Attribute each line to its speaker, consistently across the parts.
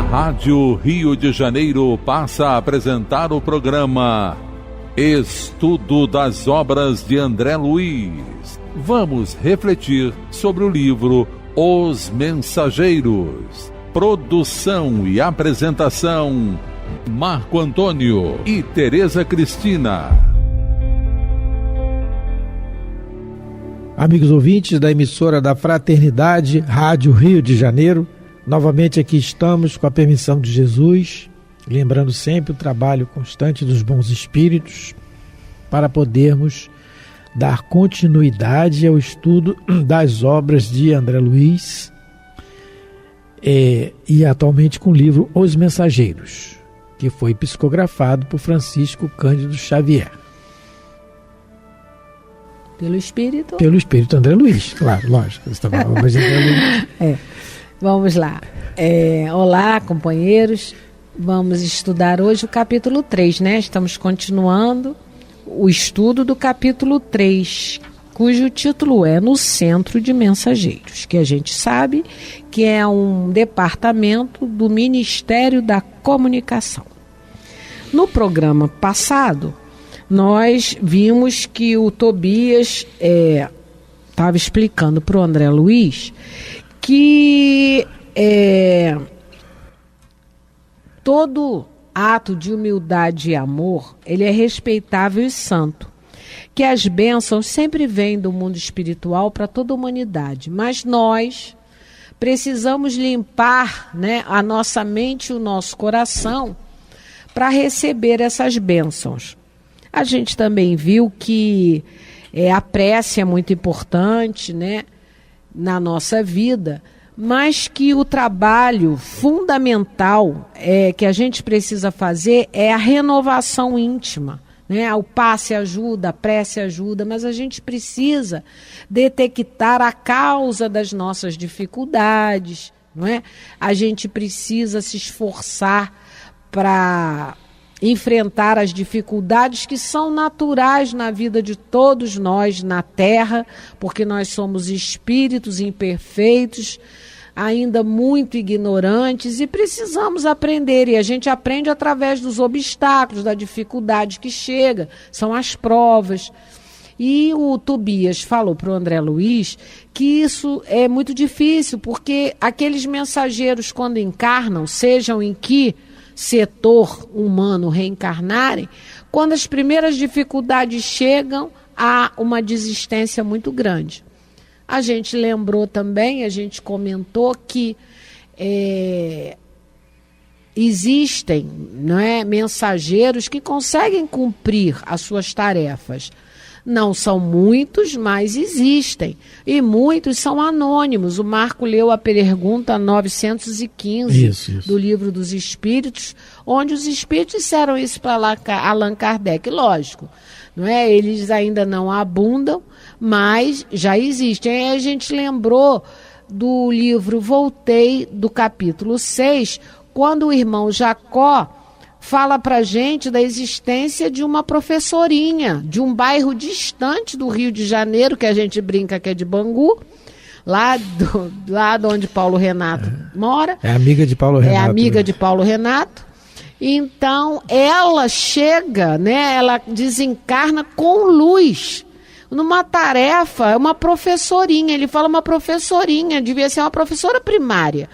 Speaker 1: Rádio Rio de Janeiro passa a apresentar o programa Estudo das Obras de André Luiz. Vamos refletir sobre o livro Os Mensageiros. Produção e apresentação, Marco Antônio e Tereza Cristina.
Speaker 2: Amigos ouvintes da emissora da Fraternidade, Rádio Rio de Janeiro, novamente aqui estamos com a permissão de Jesus, lembrando sempre o trabalho constante dos bons espíritos para podermos dar continuidade ao estudo das obras de André Luiz e atualmente com o livro Os Mensageiros, que foi psicografado por Francisco Cândido Xavier.
Speaker 3: Pelo Espírito?
Speaker 2: Pelo Espírito André Luiz, claro, lógico. André Luiz.
Speaker 3: Vamos lá. Olá, companheiros. Vamos estudar hoje o capítulo 3, né? Estamos continuando o estudo do capítulo 3, cujo título é No Centro de Mensageiros, que a gente sabe que é um departamento do Ministério da Comunicação. No programa passado, nós vimos que o Tobias estava explicando para o André Luiz que todo ato de humildade e amor, ele é respeitável e santo. Que as bênçãos sempre vêm do mundo espiritual para toda a humanidade, mas nós precisamos limpar, né, a nossa mente e o nosso coração para receber essas bênçãos. A gente também viu que a prece é muito importante, né, na nossa vida, mas que o trabalho fundamental que a gente precisa fazer é a renovação íntima, né? O passe ajuda, a prece ajuda, mas a gente precisa detectar a causa das nossas dificuldades, não é? A gente precisa se esforçar para enfrentar as dificuldades que são naturais na vida de todos nós na Terra, porque nós somos espíritos imperfeitos, ainda muito ignorantes, e precisamos aprender, e a gente aprende através dos obstáculos, da dificuldade que chega, são as provas. E o Tobias falou para o André Luiz que isso é muito difícil, porque aqueles mensageiros, quando encarnam, sejam em que setor humano reencarnarem, quando as primeiras dificuldades chegam, há uma desistência muito grande. A gente lembrou também, a gente comentou que existem, não é, mensageiros que conseguem cumprir as suas tarefas. Não são muitos, mas existem. E muitos são anônimos. O Marco leu a pergunta 915 isso. Do Livro dos Espíritos, onde os Espíritos disseram isso para Allan Kardec. Lógico, não é? Eles ainda não abundam, mas já existem. Aí a gente lembrou do livro Voltei, do capítulo 6, quando o irmão Jacó fala para a gente da existência de uma professorinha de um bairro distante do Rio de Janeiro, que a gente brinca que é de Bangu, lá de onde Paulo Renato mora.
Speaker 2: É amiga de Paulo Renato.
Speaker 3: É amiga de Paulo Renato. Então, ela chega, né, ela desencarna com luz, numa tarefa, uma professorinha. Ele fala uma professorinha, devia ser uma professora primária.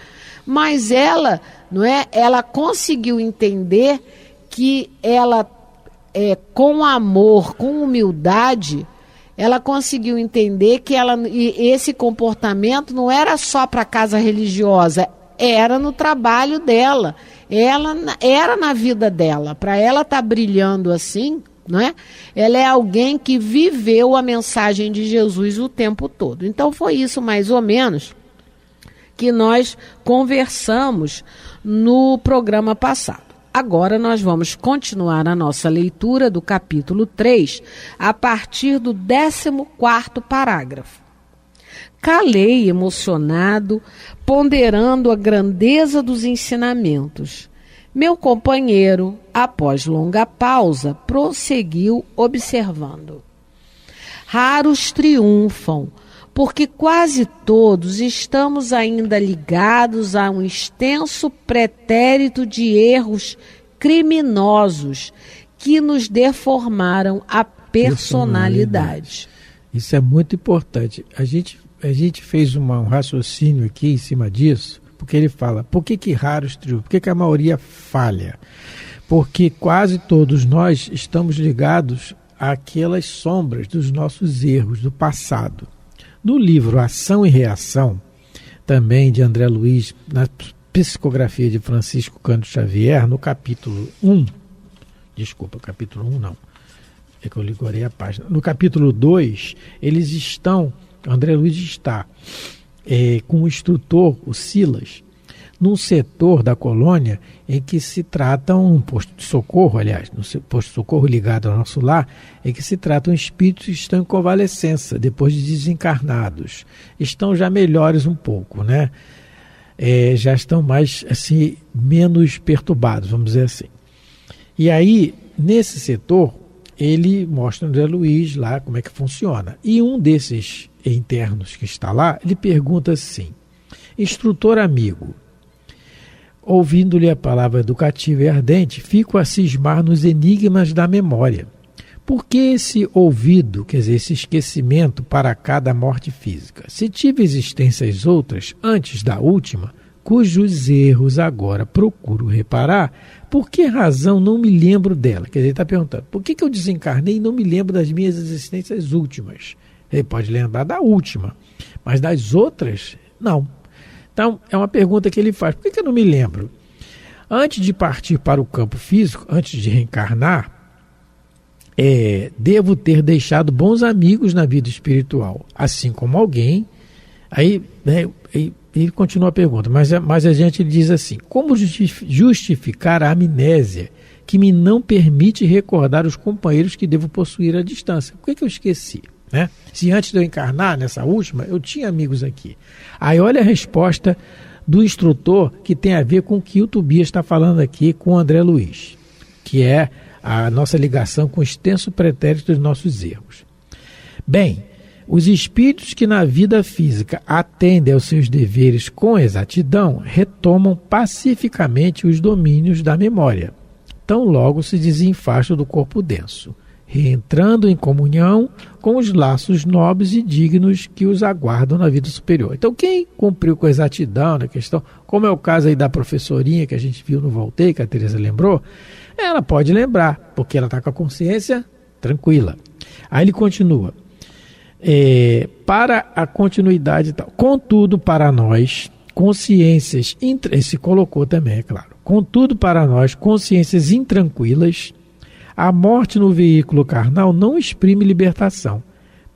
Speaker 3: Mas ela, não é? Ela conseguiu entender que ela, com amor, com humildade, ela conseguiu entender que esse comportamento não era só para a casa religiosa, era no trabalho dela, era na vida dela. Para ela estar brilhando assim, não é? Ela é alguém que viveu a mensagem de Jesus o tempo todo. Então foi isso mais ou menos que nós conversamos no programa passado. Agora nós vamos continuar a nossa leitura do capítulo 3, a partir do 14º parágrafo. Calei emocionado, ponderando a grandeza dos ensinamentos. Meu companheiro, após longa pausa, prosseguiu observando. Raros triunfam, porque quase todos estamos ainda ligados a um extenso pretérito de erros criminosos que nos deformaram a personalidade.
Speaker 2: Isso é muito importante. A gente fez um raciocínio aqui em cima disso, porque ele fala, por que raros triunfam? Por que a maioria falha? Porque quase todos nós estamos ligados àquelas sombras dos nossos erros do passado. No livro Ação e Reação, também de André Luiz, na psicografia de Francisco Cândido Xavier, no capítulo 1, capítulo 1 não, é que eu ligorei a página. No capítulo 2, André Luiz está com o instrutor, o Silas, num setor da colônia em que se trata um posto de socorro, aliás, no posto de socorro ligado ao nosso lar, em que se tratam espíritos que estão em convalescença, depois de desencarnados. Estão já melhores um pouco, né? Já estão mais, assim, menos perturbados, vamos dizer assim. E aí, nesse setor, ele mostra o André Luiz lá como é que funciona. E um desses internos que está lá, ele pergunta assim, instrutor amigo, ouvindo-lhe a palavra educativa e ardente, fico a cismar nos enigmas da memória. Por que esse ouvido, quer dizer, esse esquecimento para cada morte física? Se tive existências outras, antes da última, cujos erros agora procuro reparar, por que razão não me lembro dela? Quer dizer, ele está perguntando, por que eu desencarnei e não me lembro das minhas existências últimas? Ele pode lembrar da última, mas das outras, não. Então, é uma pergunta que ele faz. Por que eu não me lembro? Antes de partir para o campo físico, antes de reencarnar, devo ter deixado bons amigos na vida espiritual, assim como alguém. Aí, né, ele continua a pergunta, mas a gente diz assim, como justificar a amnésia que me não permite recordar os companheiros que devo possuir à distância? Por que eu esqueci? Né? Se antes de eu encarnar, nessa última, eu tinha amigos aqui. Aí olha a resposta do instrutor que tem a ver com o que o Tobias está falando aqui com o André Luiz, que é a nossa ligação com o extenso pretérito dos nossos erros. Bem, os espíritos que na vida física atendem aos seus deveres com exatidão retomam pacificamente os domínios da memória, tão logo se desenfaixam do corpo denso, reentrando em comunhão com os laços nobres e dignos que os aguardam na vida superior. Então, quem cumpriu com exatidão na questão, como é o caso aí da professorinha que a gente viu no Voltei, que a Teresa lembrou, ela pode lembrar, porque ela está com a consciência tranquila. Aí ele continua, para a continuidade e tal. Contudo, para nós, consciências, se colocou também, é claro, contudo, para nós, consciências intranquilas, a morte no veículo carnal não exprime libertação.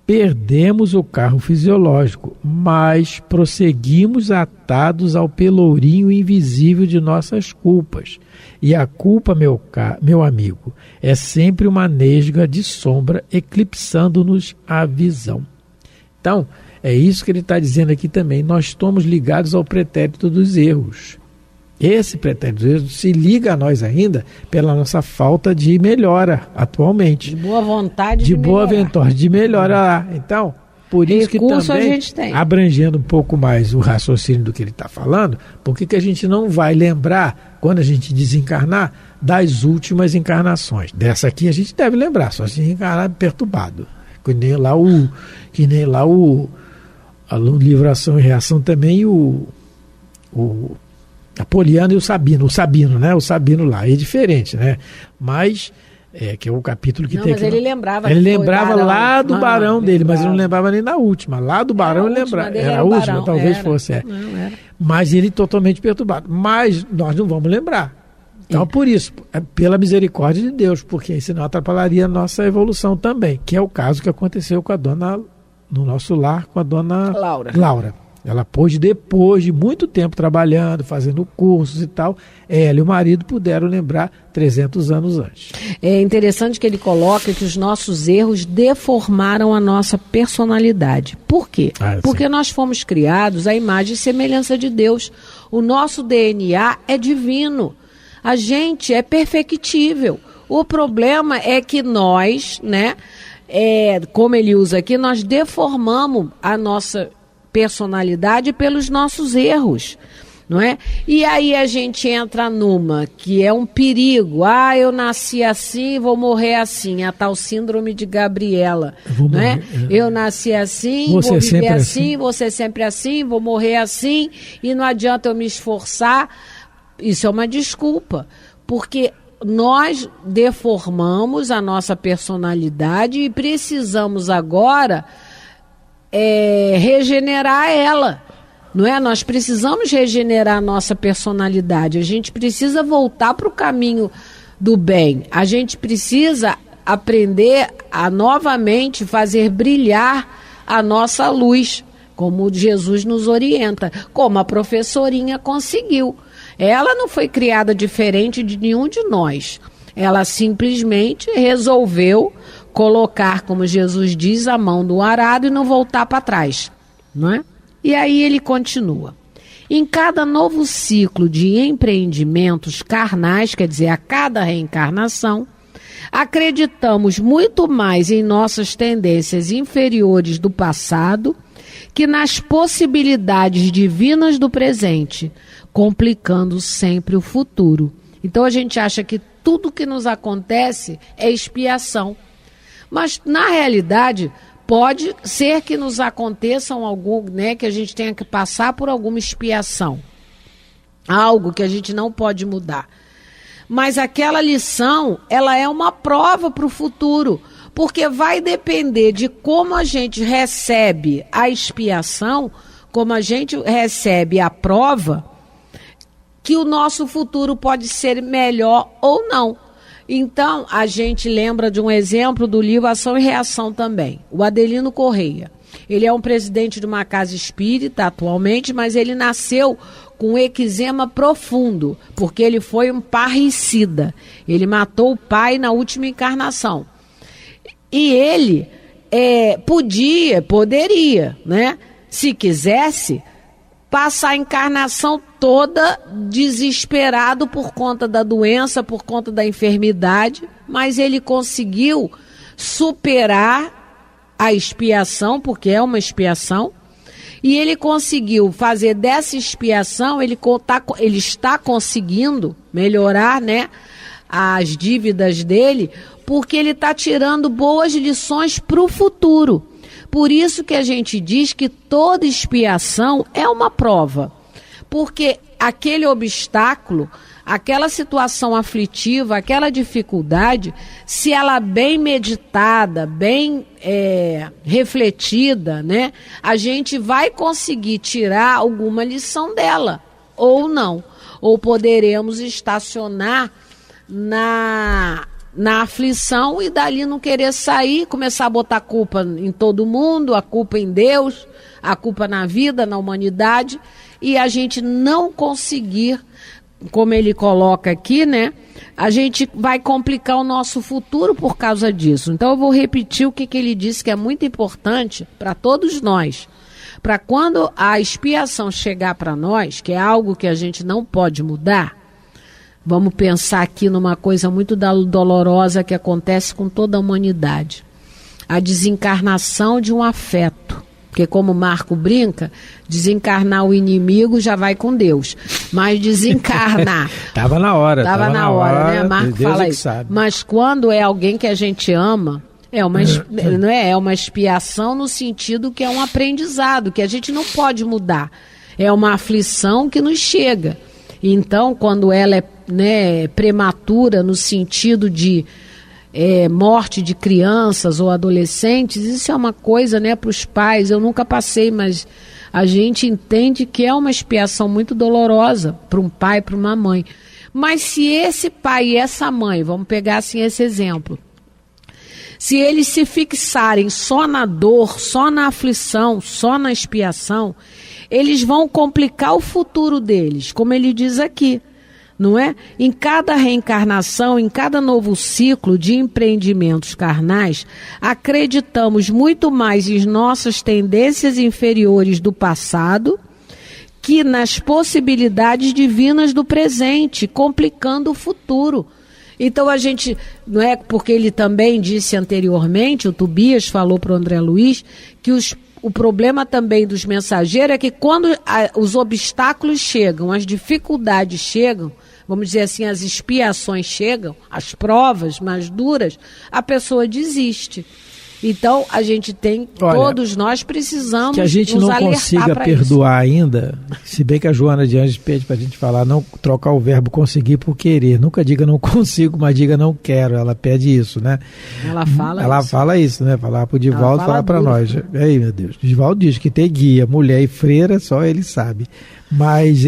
Speaker 2: Perdemos o carro fisiológico, mas prosseguimos atados ao pelourinho invisível de nossas culpas. E a culpa, meu amigo, é sempre uma nesga de sombra eclipsando-nos a visão. Então, é isso que ele está dizendo aqui também. Nós estamos ligados ao pretérito dos erros. Esse pretérito dos erros se liga a nós ainda pela nossa falta de melhora atualmente.
Speaker 3: De boa vontade
Speaker 2: de boa vontade de melhorar. Então, por isso que também,
Speaker 3: a gente tem.
Speaker 2: Abrangendo um pouco mais o raciocínio do que ele está falando, por que a gente não vai lembrar, quando a gente desencarnar, das últimas encarnações? Dessa aqui a gente deve lembrar, só se encarnar perturbado. Que nem lá o livro Ação e Reação também, o Apoliano e o Sabino, né? O Sabino lá, é diferente, né? Mas, que é o capítulo que
Speaker 3: não,
Speaker 2: tem
Speaker 3: mas
Speaker 2: aqui.
Speaker 3: Ele lembrava.
Speaker 2: Ele lembrava lá do Barão dele, mas ele não lembrava nem na última. Lá do Barão ele lembrava. Era a última, talvez fosse.
Speaker 3: Não, era.
Speaker 2: Mas ele totalmente perturbado. Mas nós não vamos lembrar. Então, por isso, pela misericórdia de Deus, porque senão atrapalharia a nossa evolução também, que é o caso que aconteceu com a dona, no nosso lar, com a dona Laura. Ela pôde, depois de muito tempo trabalhando, fazendo cursos e tal, ela e o marido puderam lembrar 300 anos antes.
Speaker 3: É interessante que ele coloca que os nossos erros deformaram a nossa personalidade. Por quê? Porque nós fomos criados à imagem e semelhança de Deus. O nosso DNA é divino. A gente é perfectível. O problema é que nós, né, como ele usa aqui, nós deformamos a nossa personalidade pelos nossos erros, não é? E aí a gente entra numa que é um perigo. Eu nasci assim, vou morrer assim. A tal síndrome de Gabriela, não é? Eu nasci assim, vou viver assim, vou ser sempre assim, vou morrer assim, e não adianta eu me esforçar. Isso é uma desculpa, porque nós deformamos a nossa personalidade e precisamos agora regenerar ela. Não é? Nós precisamos regenerar a nossa personalidade. A gente precisa voltar para o caminho do bem. A gente precisa aprender a novamente fazer brilhar a nossa luz, como Jesus nos orienta, como a professorinha conseguiu. Ela não foi criada diferente de nenhum de nós. Ela simplesmente resolveu colocar, como Jesus diz, a mão no arado e não voltar para trás, não é? E aí ele continua. Em cada novo ciclo de empreendimentos carnais, quer dizer, a cada reencarnação, acreditamos muito mais em nossas tendências inferiores do passado que nas possibilidades divinas do presente, complicando sempre o futuro. Então a gente acha que tudo que nos acontece é expiação. Mas, na realidade, pode ser que nos aconteçam que a gente tenha que passar por alguma expiação. Algo que a gente não pode mudar. Mas aquela lição, ela é uma prova para o futuro. Porque vai depender de como a gente recebe a expiação, como a gente recebe a prova, que o nosso futuro pode ser melhor ou não. Então, a gente lembra de um exemplo do livro Ação e Reação também. O Adelino Correia. Ele é um presidente de uma casa espírita atualmente, mas ele nasceu com eczema profundo, porque ele foi um parricida. Ele matou o pai na última encarnação. E ele poderia, né, se quisesse, passar a encarnação toda desesperado por conta da doença, por conta da enfermidade, mas ele conseguiu superar a expiação, porque é uma expiação, e ele conseguiu fazer dessa expiação, ele está conseguindo melhorar, né, as dívidas dele, porque ele está tirando boas lições para o futuro. Por isso que a gente diz que toda expiação é uma prova. Porque aquele obstáculo, aquela situação aflitiva, aquela dificuldade, se ela bem meditada, bem refletida, né, a gente vai conseguir tirar alguma lição dela, ou não. Ou poderemos estacionar na aflição e dali não querer sair, começar a botar a culpa em todo mundo, a culpa em Deus, a culpa na vida, na humanidade, e a gente não conseguir, como ele coloca aqui, né? A gente vai complicar o nosso futuro por causa disso. Então eu vou repetir o que ele disse, que é muito importante para todos nós. Para quando a expiação chegar para nós, que é algo que a gente não pode mudar, vamos pensar aqui numa coisa muito dolorosa que acontece com toda a humanidade. A desencarnação de um afeto. Porque como Marco brinca, desencarnar o inimigo já vai com Deus. Mas desencarnar...
Speaker 2: Tava na hora,
Speaker 3: né? Marco
Speaker 2: Deus
Speaker 3: fala
Speaker 2: é que
Speaker 3: isso.
Speaker 2: sabe.
Speaker 3: Mas quando é alguém que a gente ama, não é uma expiação no sentido que é um aprendizado, que a gente não pode mudar. É uma aflição que nos chega. Então, quando ela é, né, prematura no sentido de morte de crianças ou adolescentes, isso é uma coisa, né, para os pais. Eu nunca passei, mas a gente entende que é uma expiação muito dolorosa para um pai, para uma mãe. Mas se esse pai e essa mãe, vamos pegar assim esse exemplo, se eles se fixarem só na dor, só na aflição, só na expiação, eles vão complicar o futuro deles, como ele diz aqui, não é? Em cada reencarnação, em cada novo ciclo de empreendimentos carnais, acreditamos muito mais em nossas tendências inferiores do passado que nas possibilidades divinas do presente, complicando o futuro. Então a gente, não é porque ele também disse anteriormente, o Tobias falou para o André Luiz, que o problema também dos mensageiros é que quando os obstáculos chegam, as dificuldades chegam, vamos dizer assim, as expiações chegam, as provas mais duras, a pessoa desiste. Então, a gente tem, todos nós precisamos
Speaker 2: que a gente
Speaker 3: nos
Speaker 2: não consiga perdoar isso ainda, se bem que a Joana de Anjos pede para a gente falar, não trocar o verbo conseguir por querer. Nunca diga não consigo, mas diga não quero. Ela pede isso, né?
Speaker 3: Ela fala
Speaker 2: isso, né? Falar para o Divaldo, falar para nós. Aí, meu Deus. O Divaldo diz que tem guia, mulher e freira, só ele sabe. Mas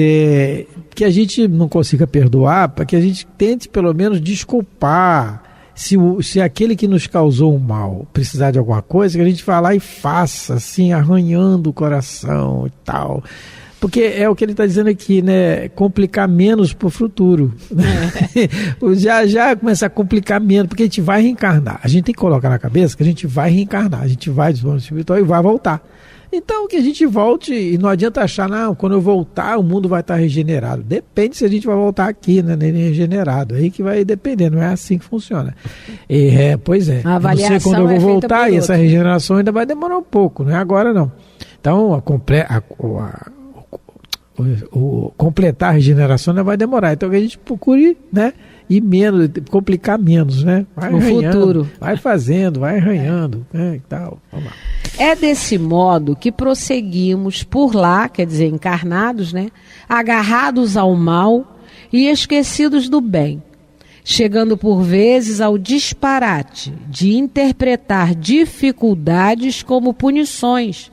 Speaker 2: que a gente não consiga perdoar, para que a gente tente pelo menos desculpar. Se aquele que nos causou o mal precisar de alguma coisa, que a gente vá lá e faça, assim, arranhando o coração e tal. Porque é o que ele está dizendo aqui, né? Complicar menos para o futuro. Já começa a complicar menos, porque a gente vai reencarnar. A gente tem que colocar na cabeça que a gente vai reencarnar. A gente vai do plano espiritual e vai voltar. Então, que a gente volte, e não adianta achar, não, quando eu voltar o mundo vai estar regenerado. Depende se a gente vai voltar aqui, né, nem regenerado. Aí que vai depender, não é assim que funciona. Pois é,
Speaker 3: a avaliação
Speaker 2: não sei quando eu vou voltar e essa regeneração ainda vai demorar um pouco, não é agora não. Então, completar a regeneração ainda vai demorar. Então, que a gente procure, né, e menos, complicar menos, né? Vai
Speaker 3: no futuro.
Speaker 2: Vai fazendo, vai arranhando, né, e tal. Vamos lá.
Speaker 3: É desse modo que prosseguimos por lá, quer dizer, encarnados, né? Agarrados ao mal e esquecidos do bem, chegando por vezes ao disparate de interpretar dificuldades como punições,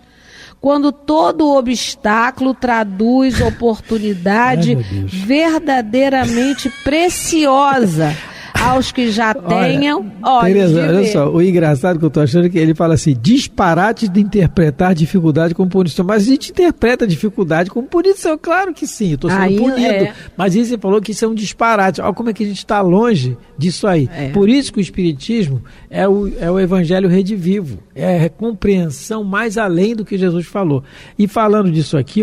Speaker 3: quando todo obstáculo traduz oportunidade verdadeiramente preciosa aos que já tenham olhos
Speaker 2: Tereza,
Speaker 3: de
Speaker 2: olha
Speaker 3: ver.
Speaker 2: só, o engraçado que eu tô achando é que ele fala assim, disparate de interpretar dificuldade como punição, mas a gente interpreta dificuldade como punição, claro que sim, eu tô sendo punido, mas ele falou que isso é um disparate, olha como é que a gente está longe disso aí, por isso que o Espiritismo é o Evangelho redivivo, é a compreensão mais além do que Jesus falou, e falando disso aqui,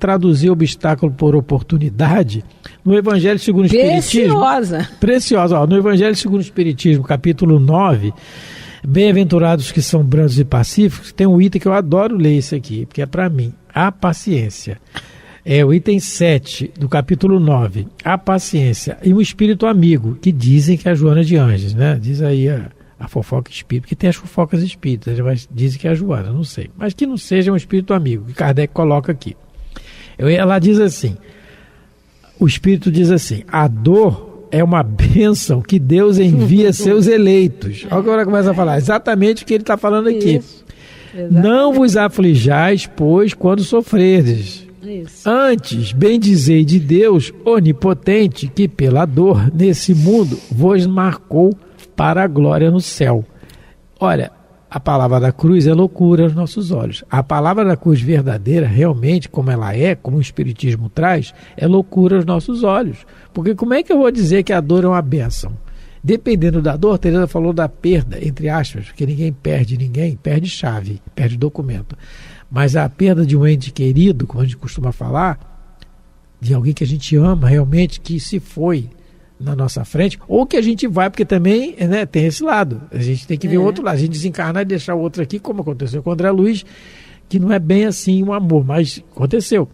Speaker 2: traduzir obstáculo por oportunidade, no Evangelho segundo o Espiritismo, preciosa. No Evangelho segundo o Espiritismo, capítulo 9, bem-aventurados que são brandos e pacíficos, tem um item que eu adoro ler esse aqui, porque é para mim, a paciência. É o item 7 do capítulo 9, a paciência e um espírito amigo, que dizem que é a Joana de Anjos, né? Diz aí a fofoca espírita, porque tem as fofocas espíritas, mas dizem que é a Joana, não sei. Mas que não seja um espírito amigo, que Kardec coloca aqui. Ela diz assim, o espírito diz assim, a dor é uma bênção que Deus envia a seus eleitos. Olha o que ela começa a falar, exatamente o que ele está falando aqui. Não vos aflijais, pois, quando sofredes. Antes, bendizei de Deus onipotente, que pela dor nesse mundo vos marcou para a glória no céu. Olha, a palavra da cruz é loucura aos nossos olhos. A palavra da cruz verdadeira, realmente, como ela é, como o Espiritismo traz, é loucura aos nossos olhos. Porque como é que eu vou dizer que a dor é uma bênção? Dependendo da dor, Teresa falou da perda, entre aspas, porque ninguém, perde chave, perde documento. Mas a perda de um ente querido, como a gente costuma falar, de alguém que a gente ama realmente, que se foi na nossa frente, ou que a gente vai, porque também, né, tem esse lado, a gente tem que ver o outro lado, a gente desencarnar e deixar o outro aqui, como aconteceu com o André Luiz, que não é bem assim um amor, mas aconteceu,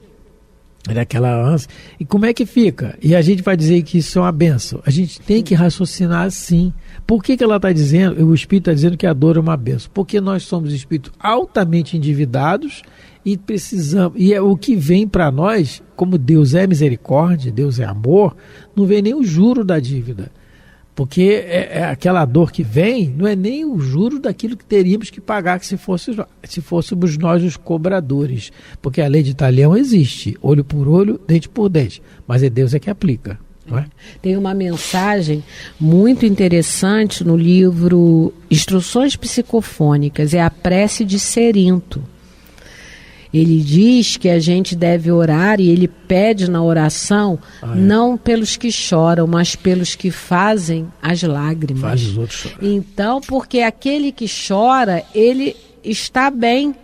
Speaker 2: era aquela ânsia, e como é que fica? E a gente vai dizer que isso é uma bênção, a gente tem que raciocinar assim. Por que ela está dizendo, o Espírito está dizendo que a dor é uma bênção? Porque nós somos espíritos altamente endividados e precisamos, e é o que vem para nós, como Deus é misericórdia, Deus é amor, não vem nem o juro da dívida, porque aquela dor que vem, não é nem o juro daquilo que teríamos que pagar se fôssemos nós os cobradores, porque a lei de Talião existe, olho por olho, dente por dente, mas é Deus que aplica. Não é?
Speaker 3: Tem uma mensagem muito interessante no livro Instruções Psicofônicas, é a prece de Cerinto. Ele diz que a gente deve orar e ele pede na oração não pelos que choram, mas pelos que fazem as lágrimas.
Speaker 2: Faz os outros chorar.
Speaker 3: Então, porque aquele que chora, ele está bem.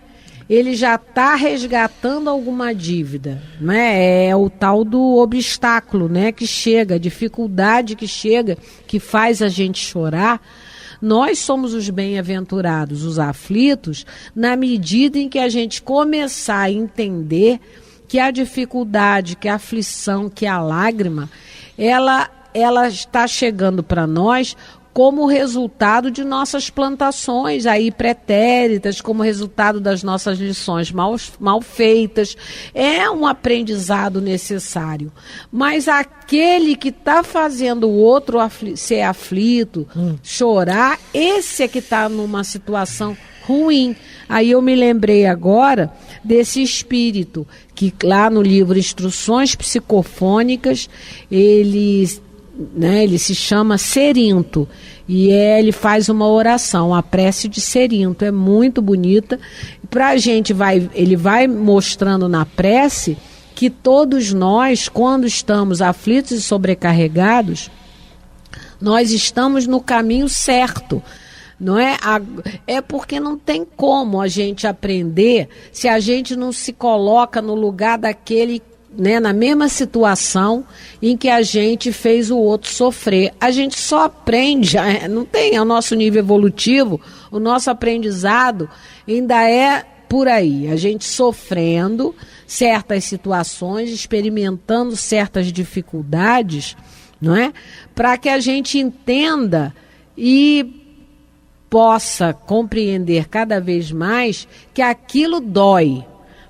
Speaker 3: ele já está resgatando alguma dívida, né? É o tal do obstáculo, né, que chega, a dificuldade que chega, que faz a gente chorar. Nós somos os bem-aventurados, os aflitos, na medida em que a gente começar a entender que a dificuldade, que a aflição, que a lágrima, ela está chegando para nós como resultado de nossas plantações aí pretéritas, como resultado das nossas lições mal feitas. É um aprendizado necessário. Mas aquele que está fazendo o outro ser aflito, chorar, esse é que está numa situação ruim. Aí eu me lembrei agora desse espírito, que lá no livro Instruções Psicofônicas, ele se chama Cerinto, e ele faz uma oração, a prece de Cerinto, é muito bonita. Pra gente ele vai mostrando na prece que todos nós, quando estamos aflitos e sobrecarregados, nós estamos no caminho certo. Não é? É porque não tem como a gente aprender se a gente não se coloca no lugar daquele, né, na mesma situação em que a gente fez o outro sofrer. A gente só aprende, não tem o nosso nível evolutivo, o nosso aprendizado ainda é por aí. A gente sofrendo certas situações, experimentando certas dificuldades, não é? Para que a gente entenda e possa compreender cada vez mais que aquilo dói.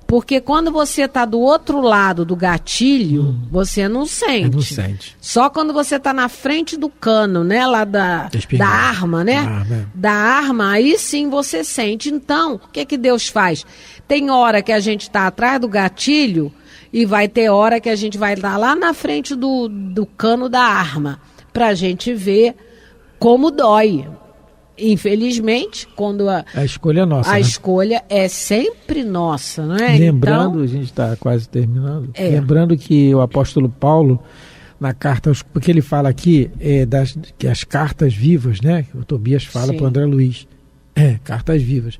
Speaker 3: Porque quando você está do outro lado do gatilho, você não sente.
Speaker 2: Não sente.
Speaker 3: Só quando você está na frente do cano, né? Lá da arma, né? Da arma, aí sim você sente. Então, o que Deus faz? Tem hora que a gente está atrás do gatilho e vai ter hora que a gente vai estar lá na frente do cano da arma, para a gente ver como dói. Infelizmente, quando a
Speaker 2: escolha é nossa.
Speaker 3: A escolha é sempre nossa, não é?
Speaker 2: Lembrando,
Speaker 3: então,
Speaker 2: a gente está quase terminando, lembrando que o apóstolo Paulo, na carta, porque ele fala aqui que as cartas vivas, né? O Tobias fala para o André Luiz, cartas vivas.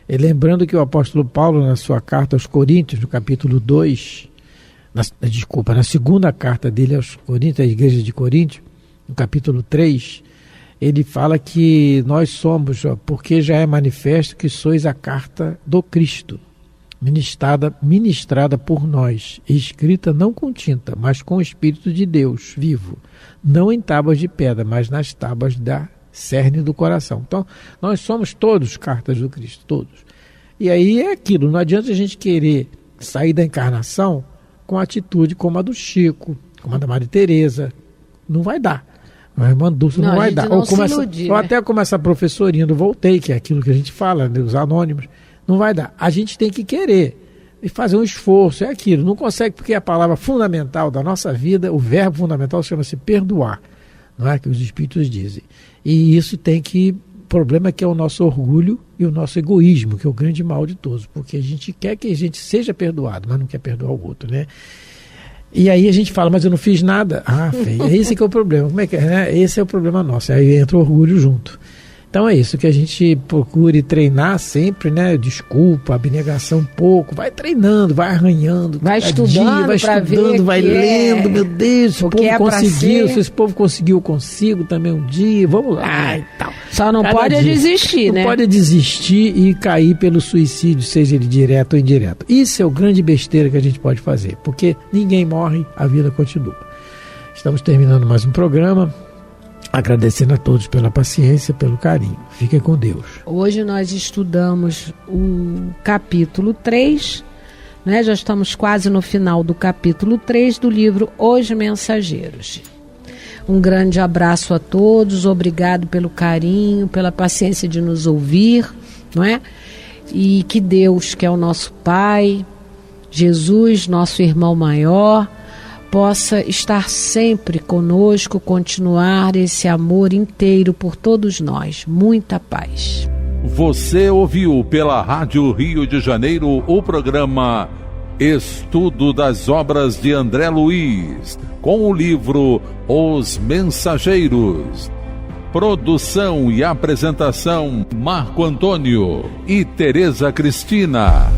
Speaker 2: E lembrando que o apóstolo Paulo, na sua carta aos Coríntios, no capítulo 2, na segunda carta dele aos Coríntios, à igreja de Corinto, no capítulo 3, ele fala que nós somos, porque já é manifesto que sois a carta do Cristo, ministrada por nós, escrita não com tinta, mas com o Espírito de Deus vivo, não em tábuas de pedra, mas nas tábuas da cerne do coração. Então, nós somos todos cartas do Cristo, todos. E aí é aquilo, não adianta a gente querer sair da encarnação com atitude como a do Chico, como a da Maria Teresa, não vai dar. A irmã Dulce não vai dar. Ou até como essa professorinha do Voltei, que é aquilo que a gente fala, né, os anônimos, não vai dar. A gente tem que querer e fazer um esforço, é aquilo. Não consegue, porque a palavra fundamental da nossa vida, o verbo fundamental chama-se perdoar, não é que os espíritos dizem. E isso tem que... O problema é que é o nosso orgulho e o nosso egoísmo, que é o grande mal de todos, porque a gente quer que a gente seja perdoado, mas não quer perdoar o outro, né? E aí a gente fala, mas eu não fiz nada. Esse que é o problema. Como é que é? Né? Esse é o problema nosso. Aí entra o orgulho junto. Então é isso, que a gente procure treinar sempre, né? Desculpa, abnegação um pouco, vai treinando, vai arranhando,
Speaker 3: vai estudando,
Speaker 2: vai lendo, meu Deus, se o povo conseguiu, se esse povo conseguiu, eu consigo também um dia, vamos lá e tal.
Speaker 3: Só não pode desistir, né?
Speaker 2: Não pode desistir e cair pelo suicídio, seja ele direto ou indireto. Isso é o grande besteira que a gente pode fazer, porque ninguém morre, a vida continua. Estamos terminando mais um programa. Agradecendo a todos pela paciência, pelo carinho. Fiquem com Deus.
Speaker 3: Hoje nós estudamos o capítulo 3, né? Já estamos quase no final do capítulo 3 do livro Os Mensageiros. Um grande abraço a todos, obrigado pelo carinho, pela paciência de nos ouvir, não é? E que Deus, que é o nosso Pai, Jesus, nosso irmão maior, possa estar sempre conosco, continuar esse amor inteiro por todos nós. Muita paz.
Speaker 1: Você ouviu pela Rádio Rio de Janeiro o programa Estudo das Obras de André Luiz, com o livro Os Mensageiros. Produção e apresentação Marco Antônio e Tereza Cristina.